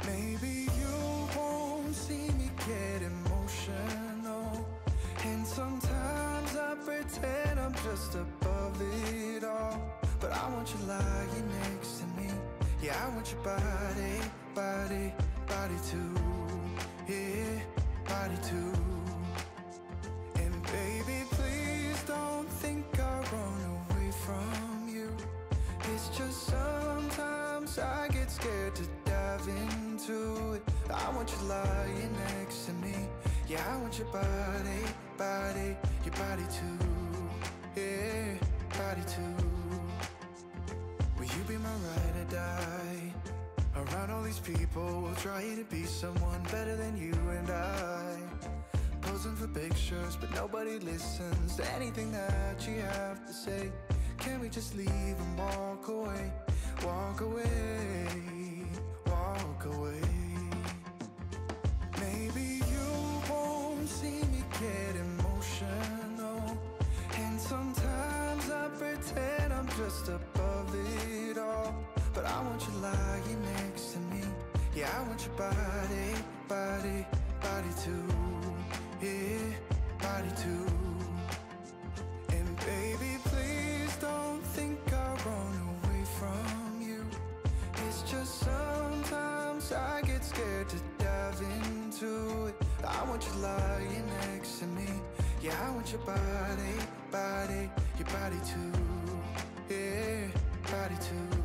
Maybe you won't see me get emotional, and sometimes I pretend I'm just above it all. But I want you lying next to me. Yeah, I want your body, body, body too. Yeah, body too. And baby, please don't think I'll run away from you. It's just sometimes I get scared to dive into it. I want you lying next to me. Yeah, I want your body, body, your body too. Yeah, body too. Will you be my ride or die? Around all these people, trying to be someone better than you and I. Posing for pictures, but nobody listens to anything that you have to say. Can we just leave and walk away? Walk away, walk away. Maybe you won't see me get emotional, and sometimes I pretend I'm just above it all. But I want you lying next to me. Yeah, I want your body, body, body too. Yeah, body too. And baby, please don't think I'll run away from you. It's just sometimes I get scared to dive into it. I want you lying next to me. Yeah, I want your body, body, your body too. Yeah, body too.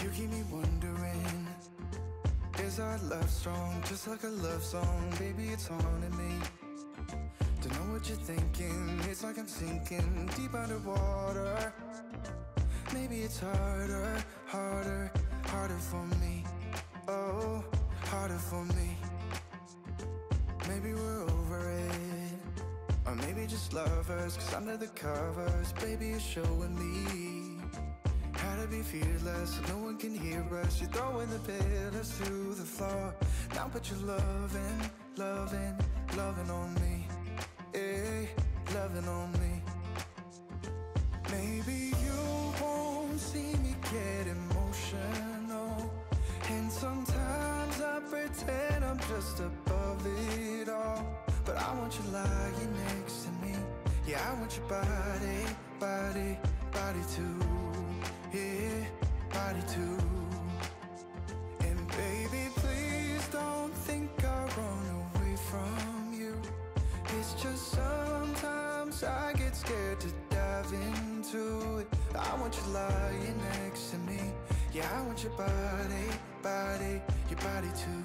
You keep me wondering, is our love strong? Just like a love song, baby, it's haunting me. Don't know what you're thinking, it's like I'm sinking deep underwater. Maybe it's harder, harder, harder for me. Oh, harder for me. Maybe we're over it, or maybe just lovers, 'cause under the covers, baby, you're showing me how to be fearless so no one can hear us. You're throwing the pillars to the floor. Now put your loving, loving, loving on me. Yeah, loving on me. Maybe you won't see me get emotional, and sometimes I pretend I'm just above it all. But I want you lying next to me. Yeah, I want your body, body, body too. Yeah, body too. And baby, please don't think I'll run away from you. It's just sometimes I get scared to dive into it. I want you lying next to me. Yeah, I want your body, body, your body too.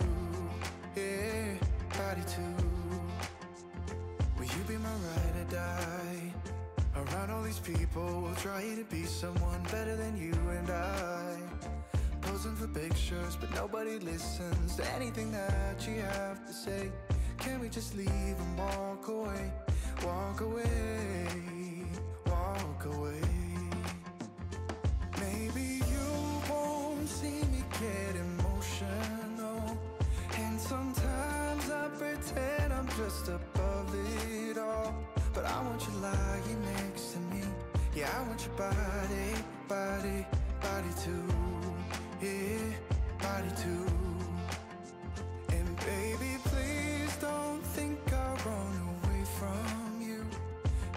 Yeah, body too. Will you be my ride or die? Around all these people, trying to be someone better than you and I. Posing for pictures, but nobody listens to anything that you have to say. Can we just leave and walk away? Walk away, walk away. Maybe you won't see me get emotional, and sometimes I pretend I'm just above it all. But I want you lying next to me. Yeah, I want your body, body, body too. Yeah, body too. And baby, please don't think I'll run away from you.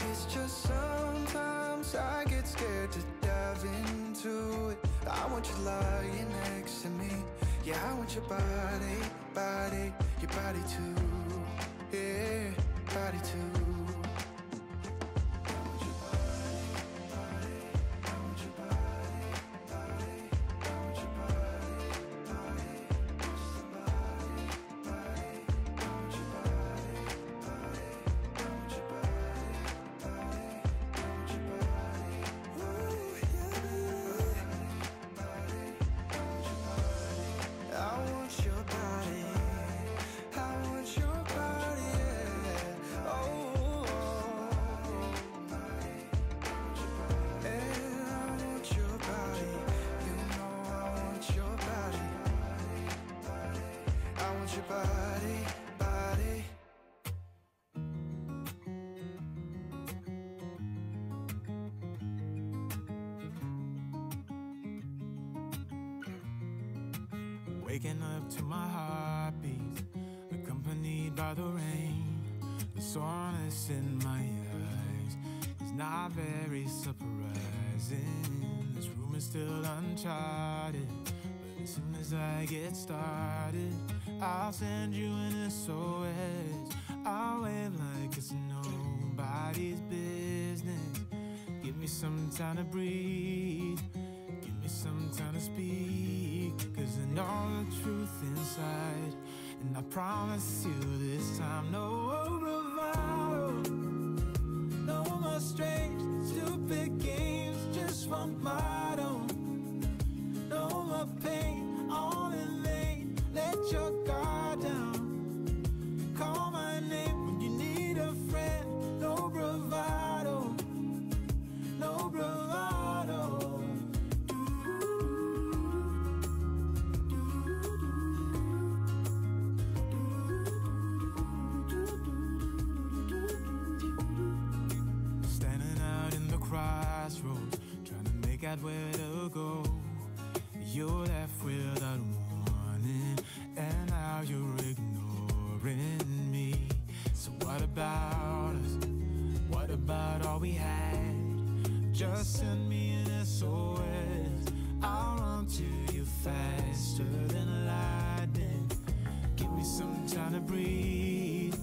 It's just sometimes I get scared to dive into it. I want you lying next to me. Yeah, I want your body, body, your body too. Yeah, body too. Body, body. Waking up to my heartbeats, accompanied by the rain. The soreness in my eyes is not very surprising. This room is still uncharted, but as soon as I get started, I'll send you an SOS. I'll wave like it's nobody's business. Give me some time to breathe, give me some time to speak, 'cause I know the truth inside, and I promise you this time, no bravado, no more strange, stupid games, just one motto. No more pain, all in vain. Let your guard down. Call my name when you need a friend. No bravado, no bravado. Standing out in the crossroads, trying to make out where to go. You're left without warning, and now you're ignoring me. So what about us? What about all we had? Just send me an SOS. I'll run to you faster than lightning. Give me some time to breathe,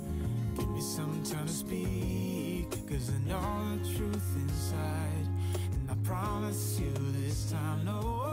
give me some time to speak, 'cause I know the truth inside, and I promise you this time, no